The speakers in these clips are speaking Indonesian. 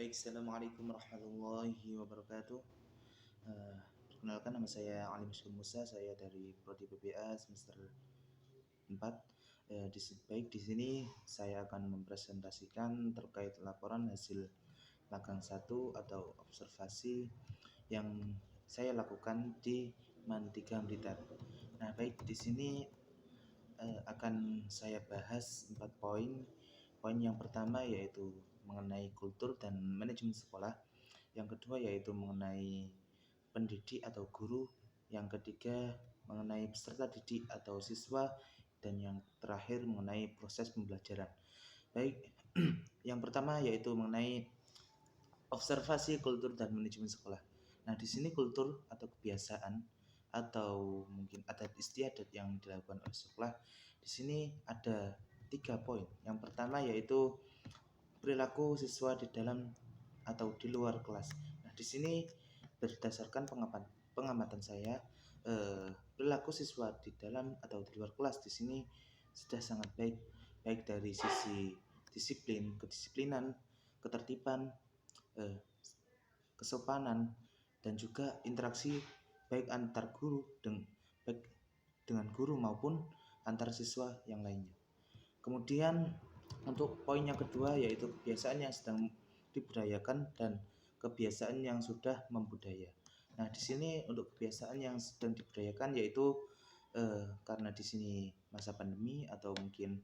Baik, Assalamualaikum warahmatullahi wabarakatuh. Perkenalkan, nama saya Ali Muskun Musa, saya dari Prodi PPA semester 4. Di sini saya akan mempresentasikan terkait laporan hasil magang 1 atau observasi yang saya lakukan di MAN 3 Blitar. Nah, baik, di sini akan saya bahas 4 poin. Poin yang pertama yaitu mengenai kultur dan manajemen sekolah. Yang kedua yaitu mengenai pendidik atau guru. Yang ketiga mengenai peserta didik atau siswa. Dan yang terakhir mengenai proses pembelajaran. Baik, yang pertama yaitu mengenai observasi kultur dan manajemen sekolah. Nah, di sini kultur atau kebiasaan atau mungkin adat istiadat yang dilakukan oleh sekolah. Di sini ada 3 poin. Yang pertama yaitu perilaku siswa di dalam atau di luar kelas. Nah, di sini berdasarkan pengamatan saya, perilaku siswa di dalam atau di luar kelas di sini sudah sangat baik dari sisi disiplin, kedisiplinan, ketertiban, kesopanan, dan juga interaksi baik antar guru dengan guru maupun antar siswa yang lainnya. Kemudian untuk poin yang kedua yaitu kebiasaan yang sedang dibudayakan dan kebiasaan yang sudah membudaya. Nah, di sini untuk kebiasaan yang sedang dibudayakan yaitu karena di sini masa pandemi atau mungkin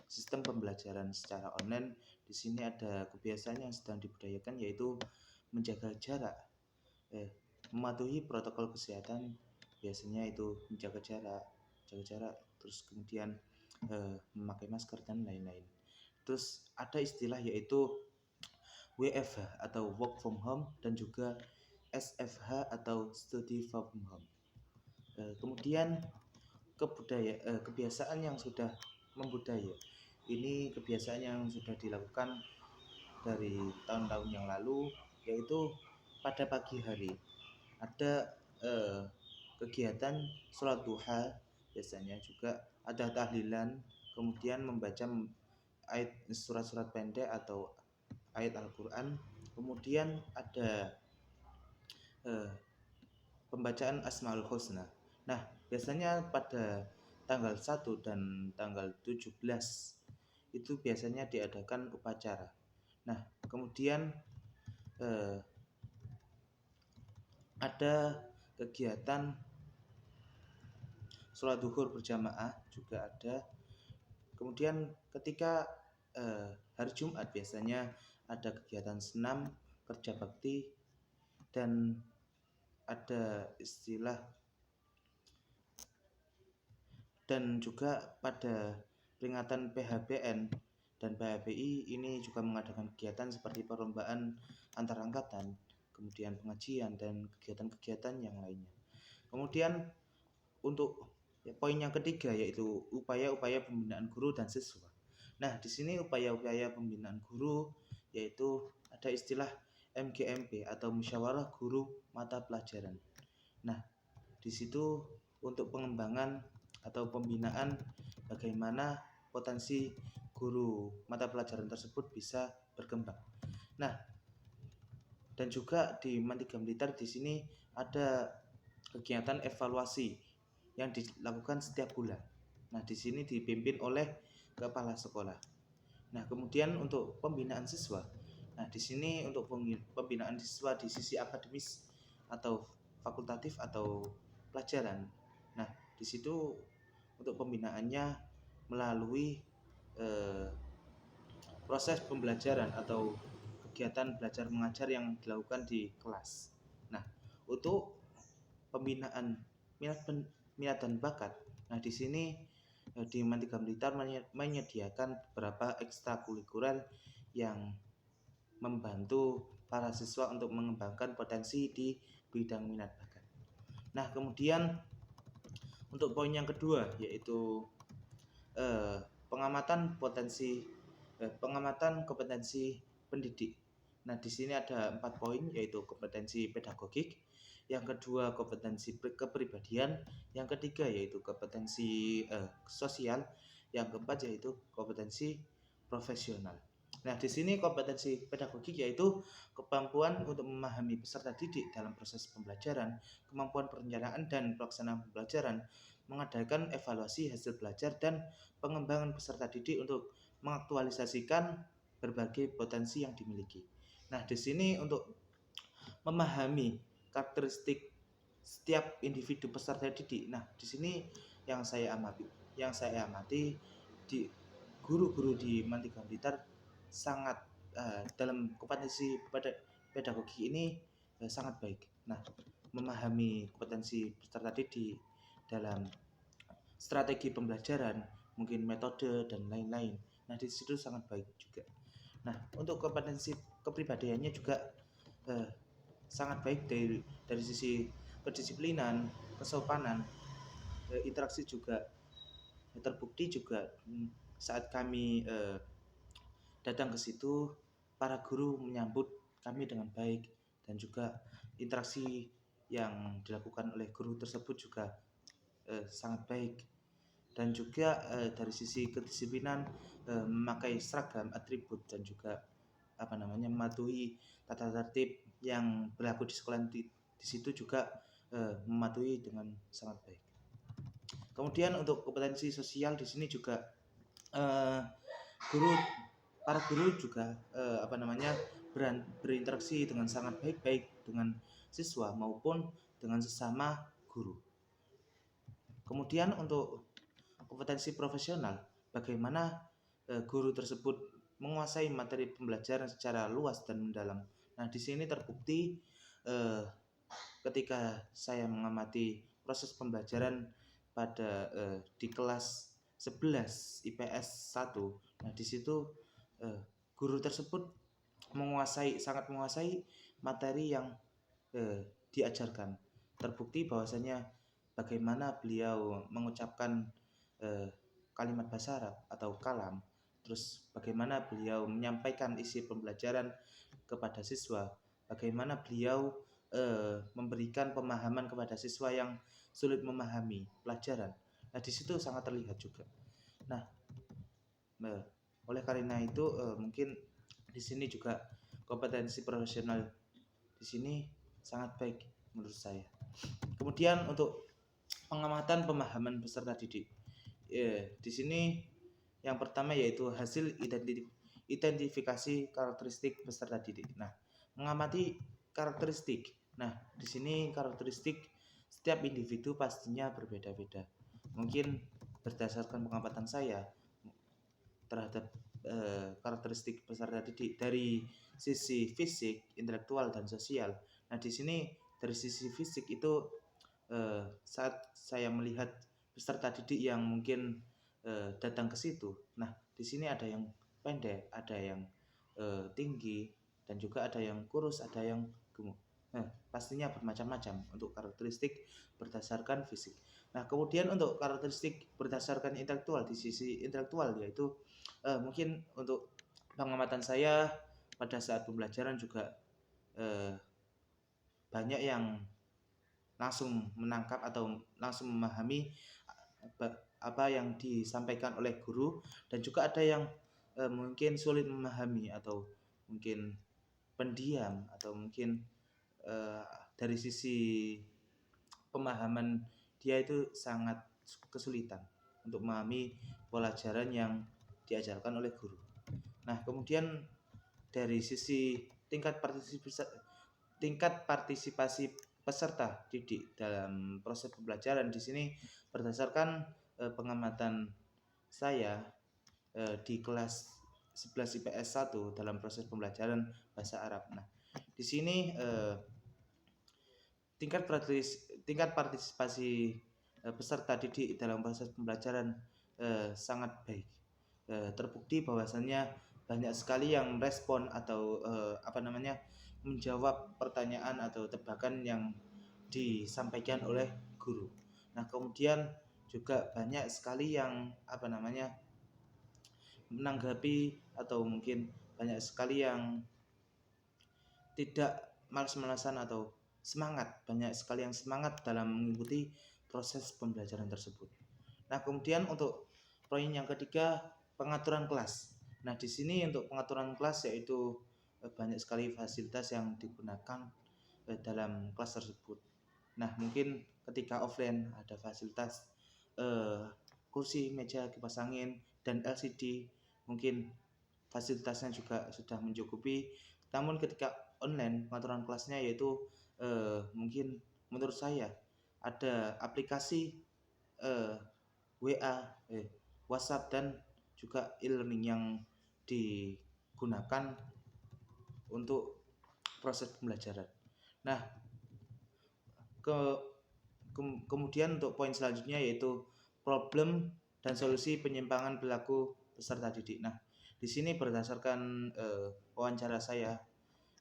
sistem pembelajaran secara online, di sini ada kebiasaan yang sedang dibudayakan yaitu menjaga jarak, mematuhi protokol kesehatan, biasanya itu menjaga jarak, terus kemudian memakai masker dan lain-lain. Terus ada istilah yaitu WFH atau work from home dan juga SFH atau study from home. Kemudian kebiasaan yang sudah membudaya. Ini kebiasaan yang sudah dilakukan dari tahun-tahun yang lalu, yaitu pada pagi hari ada kegiatan sholat duha, biasanya juga ada tahlilan, kemudian membaca ayat surat-surat pendek atau ayat Al-Quran, kemudian ada pembacaan Asmaul Husna. Nah, biasanya pada tanggal 1 dan tanggal 17 itu biasanya diadakan upacara. Nah, kemudian ada kegiatan sholat duhur berjamaah juga ada. Kemudian ketika hari Jumat biasanya ada kegiatan senam, kerja bakti, dan ada istilah, dan juga pada peringatan PHBN dan PHBI ini juga mengadakan kegiatan seperti perlombaan antar angkatan, kemudian pengajian dan kegiatan-kegiatan yang lainnya. Kemudian untuk poin yang ketiga yaitu upaya-upaya pembinaan guru dan siswa. Nah, di sini upaya-upaya pembinaan guru yaitu ada istilah MGMP atau musyawarah guru mata pelajaran. Nah, di situ untuk pengembangan atau pembinaan bagaimana potensi guru mata pelajaran tersebut bisa berkembang. Nah, dan juga di MAN 3 Blitar di sini ada kegiatan evaluasi yang dilakukan setiap bulan. Nah, di sini dipimpin oleh kepala sekolah. Nah, kemudian untuk pembinaan siswa. Nah, di sini untuk pembinaan siswa di sisi akademis atau fakultatif atau pelajaran. Nah, di situ untuk pembinaannya melalui proses pembelajaran atau kegiatan belajar mengajar yang dilakukan di kelas. Nah, untuk pembinaan minat dan bakat. Nah, di sini di MAN 3 Blitar menyediakan beberapa ekstrakurikuler yang membantu para siswa untuk mengembangkan potensi di bidang minat bakat. Nah, kemudian untuk poin yang kedua yaitu pengamatan kompetensi pendidik. Nah, di sini ada 4 poin yaitu kompetensi pedagogik, yang kedua kompetensi kepribadian, yang ketiga yaitu kompetensi sosial, yang keempat yaitu kompetensi profesional. Nah, di sini kompetensi pedagogik yaitu kemampuan untuk memahami peserta didik dalam proses pembelajaran, kemampuan perencanaan dan pelaksanaan pembelajaran, mengadakan evaluasi hasil belajar dan pengembangan peserta didik untuk mengaktualisasikan berbagai potensi yang dimiliki. Nah, di sini untuk memahami karakteristik setiap individu peserta didik. Nah, di sini yang saya amati di guru-guru di Mandika Blitar sangat dalam kompetensi pedagogik ini sangat baik. Nah, memahami kompetensi peserta didik dalam strategi pembelajaran, mungkin metode dan lain-lain. Nah, di situ sangat baik juga. Nah, untuk kompetensi kepribadiannya juga sangat baik dari sisi kedisiplinan, kesopanan, interaksi juga terbukti juga saat kami datang ke situ, para guru menyambut kami dengan baik dan juga interaksi yang dilakukan oleh guru tersebut juga sangat baik. Dan juga dari sisi kedisiplinan memakai seragam atribut dan juga mematuhi tata tertib yang berlaku di sekolah di situ juga mematuhi dengan sangat baik. Kemudian untuk kompetensi sosial di sini juga para guru juga berinteraksi dengan sangat baik dengan siswa maupun dengan sesama guru. Kemudian untuk kompetensi profesional, bagaimana guru tersebut menguasai materi pembelajaran secara luas dan mendalam. Nah, di sini terbukti ketika saya mengamati proses pembelajaran pada di kelas 11 IPS 1. Nah, di situ guru tersebut sangat menguasai materi yang diajarkan. Terbukti bahwasanya bagaimana beliau mengucapkan kalimat bahasa Arab atau kalam, terus bagaimana beliau menyampaikan isi pembelajaran kepada siswa, bagaimana beliau memberikan pemahaman kepada siswa yang sulit memahami pelajaran. Nah, di situ sangat terlihat juga. Nah, oleh karena itu mungkin di sini juga kompetensi profesional di sini sangat baik menurut saya. Kemudian untuk pengamatan pemahaman peserta didik. Di sini yang pertama yaitu hasil identifikasi karakteristik peserta didik. Nah, mengamati karakteristik. Nah, di sini karakteristik setiap individu pastinya berbeda-beda. Mungkin berdasarkan pengamatan saya terhadap karakteristik peserta didik dari sisi fisik, intelektual dan sosial. Nah, di sini dari sisi fisik itu saat saya melihat peserta didik yang mungkin datang ke situ. Nah, di sini ada yang pendek, ada yang tinggi, dan juga ada yang kurus, ada yang gemuk. Nah, pastinya bermacam-macam untuk karakteristik berdasarkan fisik. Nah, kemudian untuk karakteristik berdasarkan intelektual, di sisi intelektual yaitu mungkin untuk pengamatan saya pada saat pembelajaran juga banyak yang langsung menangkap atau langsung memahami apa yang disampaikan oleh guru, dan juga ada yang mungkin sulit memahami atau mungkin pendiam atau mungkin dari sisi pemahaman dia itu sangat kesulitan untuk memahami pelajaran yang diajarkan oleh guru. Nah, kemudian dari sisi tingkat partisipasi peserta didik dalam proses pembelajaran di sini berdasarkan pengamatan saya di kelas 11 IPS 1 dalam proses pembelajaran bahasa Arab. Nah, di sini tingkat partisipasi peserta didik dalam proses pembelajaran sangat baik. Terbukti bahwasannya banyak sekali yang respon atau menjawab pertanyaan atau tebakan yang disampaikan oleh guru. Nah, kemudian juga banyak sekali yang menanggapi atau mungkin banyak sekali yang tidak malas-malasan atau banyak sekali yang semangat dalam mengikuti proses pembelajaran tersebut. Nah, kemudian untuk poin yang ketiga, pengaturan kelas. Nah, di sini untuk pengaturan kelas yaitu banyak sekali fasilitas yang digunakan dalam kelas tersebut. Nah, mungkin ketika offline ada fasilitas kursi, meja, kipas angin, dan LCD, mungkin fasilitasnya juga sudah mencukupi. Namun ketika online pengaturan kelasnya yaitu mungkin menurut saya ada aplikasi WA, WhatsApp, dan juga e-learning yang digunakan untuk proses pembelajaran. Nah, kemudian untuk poin selanjutnya yaitu problem dan solusi penyimpangan perilaku peserta didik. Nah, di sini berdasarkan wawancara saya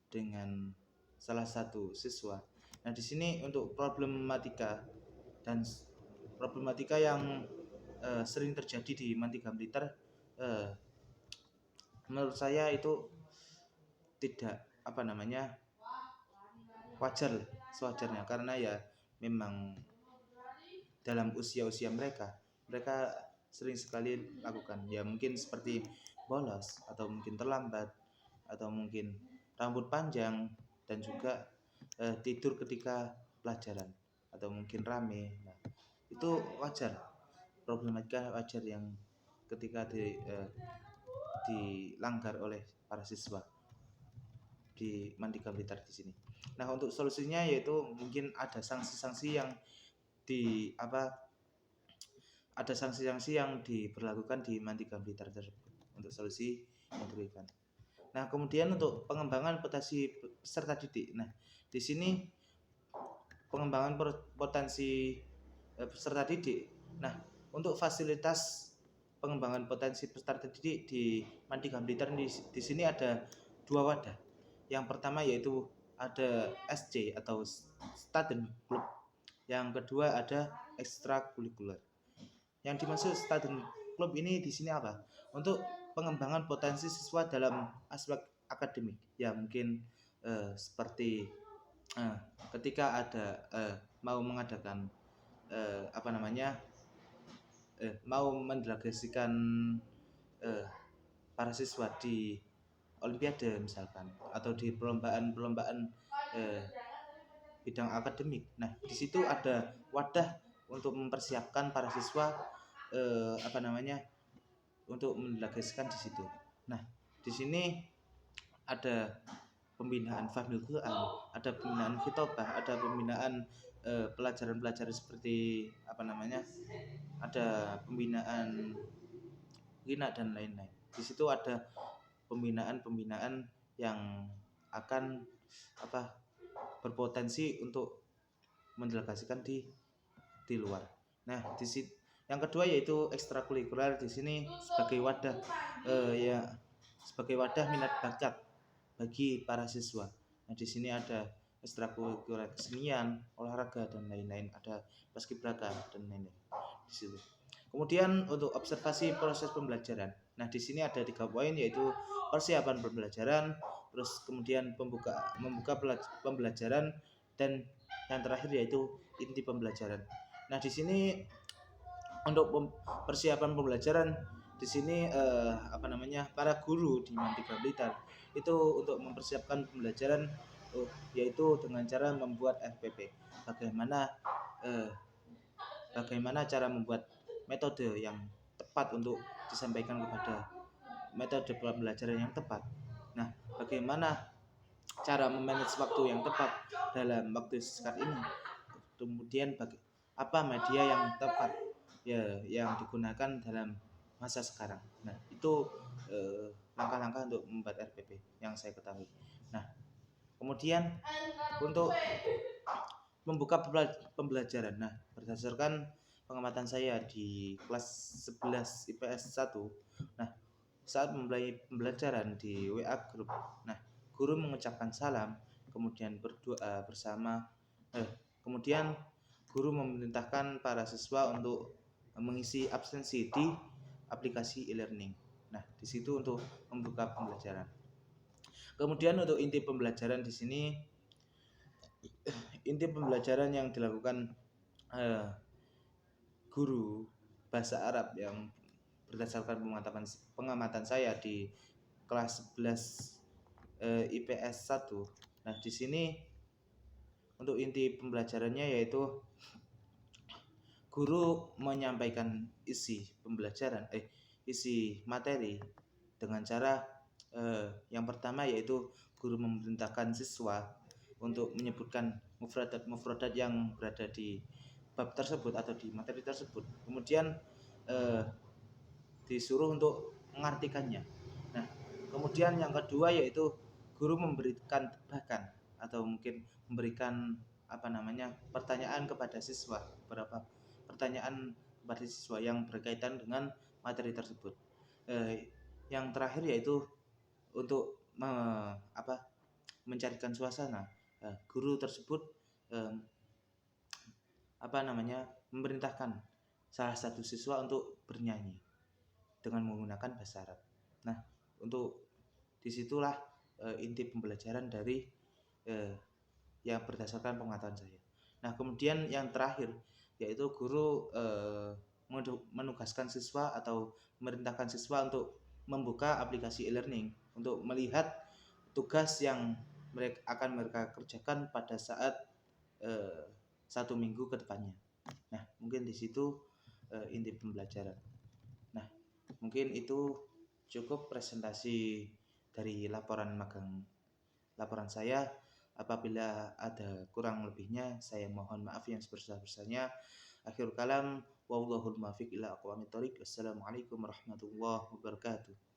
dengan salah satu siswa. Nah, di sini untuk problematika yang sering terjadi di Mandika Blitar, menurut saya itu tidak wajar sewajarnya, karena ya memang dalam usia mereka sering sekali lakukan, ya mungkin seperti bolos atau mungkin terlambat atau mungkin rambut panjang dan juga tidur ketika pelajaran atau mungkin rame. Nah, itu wajar, problematika wajar yang ketika dilanggar oleh para siswa di Mandika Blitar di sini. Nah, untuk solusinya yaitu mungkin ada sanksi-sanksi yang diberlakukan di Mandika Blitar tersebut untuk solusi yang diberikan. Nah, kemudian untuk pengembangan potensi peserta didik. Nah, di sini pengembangan potensi peserta didik. Nah, untuk fasilitas pengembangan potensi peserta didik di Mandika Blitar di sini ada 2 wadah. Yang pertama yaitu ada SC atau Student Club. Yang kedua ada ekstrakurikuler. Yang dimaksud Student Club ini di sini apa? Untuk pengembangan potensi siswa dalam aspek akademik. Ya mungkin seperti ketika ada mau mengadakan mau mendelegasikan para siswa di olimpiade misalkan, atau di perlombaan bidang akademik. Nah, di situ ada wadah untuk mempersiapkan para siswa untuk mendelegasikan di situ. Nah, di sini ada pembinaan Fahmil Quran, ada pembinaan Khitobah, ada pembinaan pelajaran-pelajaran seperti ada pembinaan Gina dan lain-lain. Di situ ada pembinaan yang akan berpotensi untuk mendelegasikan di luar. Nah, di sini yang kedua yaitu ekstrakurikuler. Di sini sebagai wadah minat bakat bagi para siswa. Nah, di sini ada ekstrakurikuler kesenian, olahraga dan lain-lain, ada paskibraka dan lain-lain di situ. Kemudian untuk observasi proses pembelajaran. Nah, di sini ada 3 poin yaitu persiapan pembelajaran, terus kemudian membuka pembelajaran, dan yang terakhir yaitu inti pembelajaran. Nah, di sini untuk persiapan pembelajaran di sini para guru di Mandika Blitar itu untuk mempersiapkan pembelajaran yaitu dengan cara membuat FPP. Bagaimana cara membuat metode yang tepat untuk disampaikan kepada metode pembelajaran yang tepat. Nah, bagaimana cara memanage waktu yang tepat dalam waktu singkat ini. Kemudian apa media yang tepat yang digunakan dalam masa sekarang. Nah, itu langkah-langkah untuk membuat RPP yang saya ketahui. Nah, kemudian untuk membuka pembelajaran. Nah, berdasarkan pengamatan saya di kelas 11 IPS 1, nah, saat memulai pembelajaran di WA group, nah, guru mengucapkan salam, kemudian berdoa bersama, kemudian guru memerintahkan para siswa untuk mengisi absensi di aplikasi e-learning. Nah, di situ untuk membuka pembelajaran. Kemudian untuk inti pembelajaran di sini, inti pembelajaran yang dilakukan guru bahasa Arab yang berdasarkan pengamatan saya di kelas 11 IPS 1. Nah, di sini untuk inti pembelajarannya yaitu guru menyampaikan isi pembelajaran, isi materi dengan cara yang pertama yaitu guru memerintahkan siswa untuk menyebutkan mufradat yang berada di bab tersebut atau di materi tersebut. Kemudian disuruh untuk mengartikannya. Nah, kemudian yang kedua yaitu guru memberikan tebakan atau mungkin memberikan pertanyaan kepada siswa, beberapa pertanyaan kepada siswa yang berkaitan dengan materi tersebut. Yang terakhir yaitu untuk mencarikan suasana. Guru tersebut memerintahkan salah satu siswa untuk bernyanyi dengan menggunakan bahasa Arab. Nah, untuk disitulah inti pembelajaran dari yang berdasarkan pengetahuan saya. Nah, kemudian yang terakhir yaitu guru menugaskan siswa atau memerintahkan siswa untuk membuka aplikasi e-learning untuk melihat tugas yang mereka kerjakan pada saat 1 minggu ke depannya. Nah, mungkin di situ inti pembelajaran. Nah, mungkin itu cukup presentasi dari laporan saya. Apabila ada kurang lebihnya, saya mohon maaf yang sebesar-besarnya. Akhirul kalam, wallahul muwaffiq ila aqwamit thoriq. Wassalamualaikum warahmatullahi wabarakatuh.